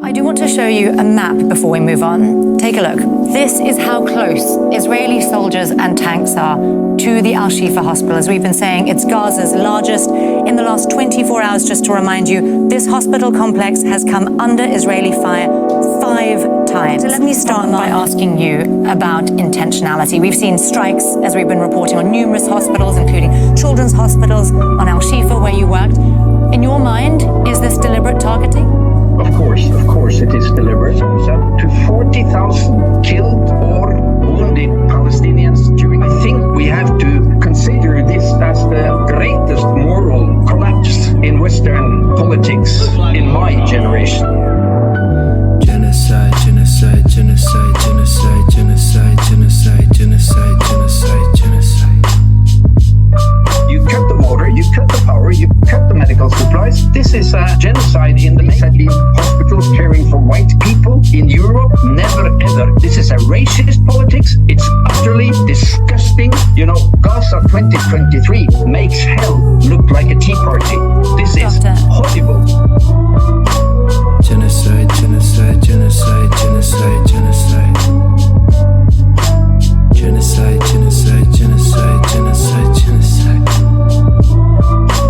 I do want to show you a map before we move on. Take a look. This is how close Israeli soldiers and tanks are to the Al-Shifa hospital. As we've been saying, it's Gaza's largest. In the last 24 hours, just to remind you, this hospital complex has come under Israeli fire 5 times. So let me start by asking you about intentionality. We've seen strikes, as we've been reporting, on numerous hospitals, including children's hospitals, on Al-Shifa, where you worked. In your mind, is this deliberate targeting? Of course it is deliberate. Up to 40,000 killed or wounded Palestinians during. I think we have to consider this as the greatest moral collapse in Western politics in my generation. Genocide, genocide, genocide, genocide, genocide, genocide, genocide, genocide, genocide. You cut the water, you cut the power, you cut the medical supplies. This is a genocide in the mainly hospitals caring for white people in Europe. Never ever. This is a racist politics. It's utterly disgusting. You know, Gaza 2023 makes hell look like a tea party. This is horrible. Genocide, genocide, genocide, genocide, genocide. Genocide, genocide, genocide, genocide, genocide.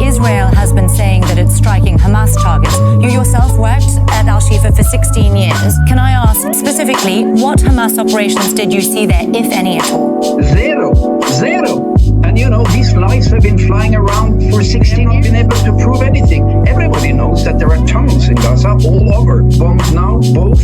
Israel has been saying that it's striking Hamas targets. You yourself worked at Al-Shifa for 16 years. Can I ask specifically, what Hamas operations did you see there, if any at all? Zero. And you know, these lies have been flying around for 16 years, been able to prove anything. Everybody knows that there are tunnels in Gaza all over. Bombed now, both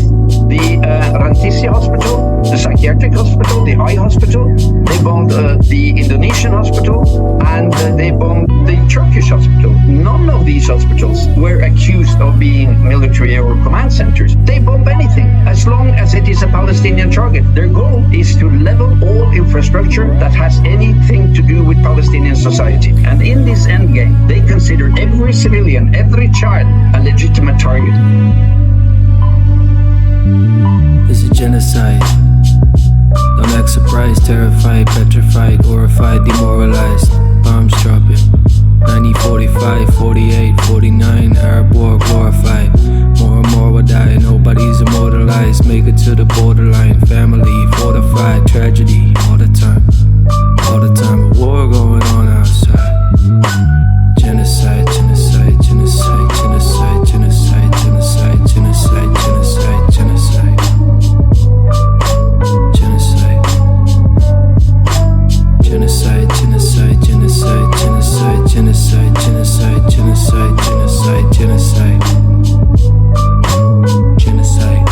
the Rantisi hospital, the psychiatric hospital, the eye hospital. They bombed the Indonesian hospital, and they bombed the Turkish hospital. None of these hospitals were accused of being military or command centers. They bomb anything, as long as it is a Palestinian target. Their goal is to level all infrastructure that has anything to do with Palestinian society. And in this endgame, they consider every civilian, every child, a legitimate target. This is genocide. Don't act surprised, terrified, petrified, horrified, demoralized. Bombs dropping. 1945, 48, 49, Arab war glorified. More and more will die, nobody's immortalized. Make it to the borderline, family fortified. Tragedy all the time. All the time, a war going on outside. Genocide, genocide, genocide, genocide, genocide, genocide, genocide, genocide, genocide. Genocide, genocide, genocide, genocide, genocide, genocide, genocide, genocide, genocide, genocide.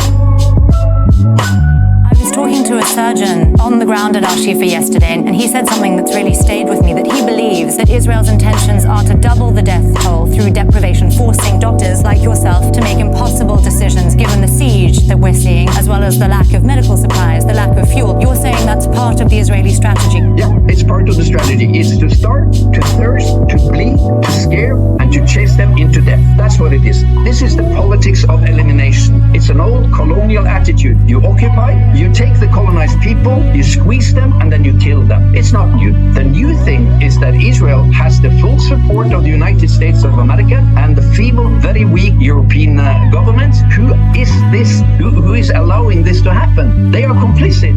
I was talking to a surgeon on the ground at Al-Shifa yesterday, and he said something that's really stayed with me, that he believes that Israel's intentions are to double the death toll through deprivation, forcing doctors like yourself to make impossible decisions given the siege that we're seeing, as well as the lack of medical supplies, the lack of fuel. You're saying that's part of the Israeli strategy? Yeah, it's part of the strategy. It's to starve, to thirst, to bleed, to scare, and to chase them into death. That's what it is. This is the politics of elimination. It's an old colonial attitude. You occupy, you take the colonized people, you squeeze them, and then you kill them. It's not new. The new thing is that Israel has the full support of the United States of America and the feeble, very weak European governments. Who is this? Who is allowing this to happen? They are complicit.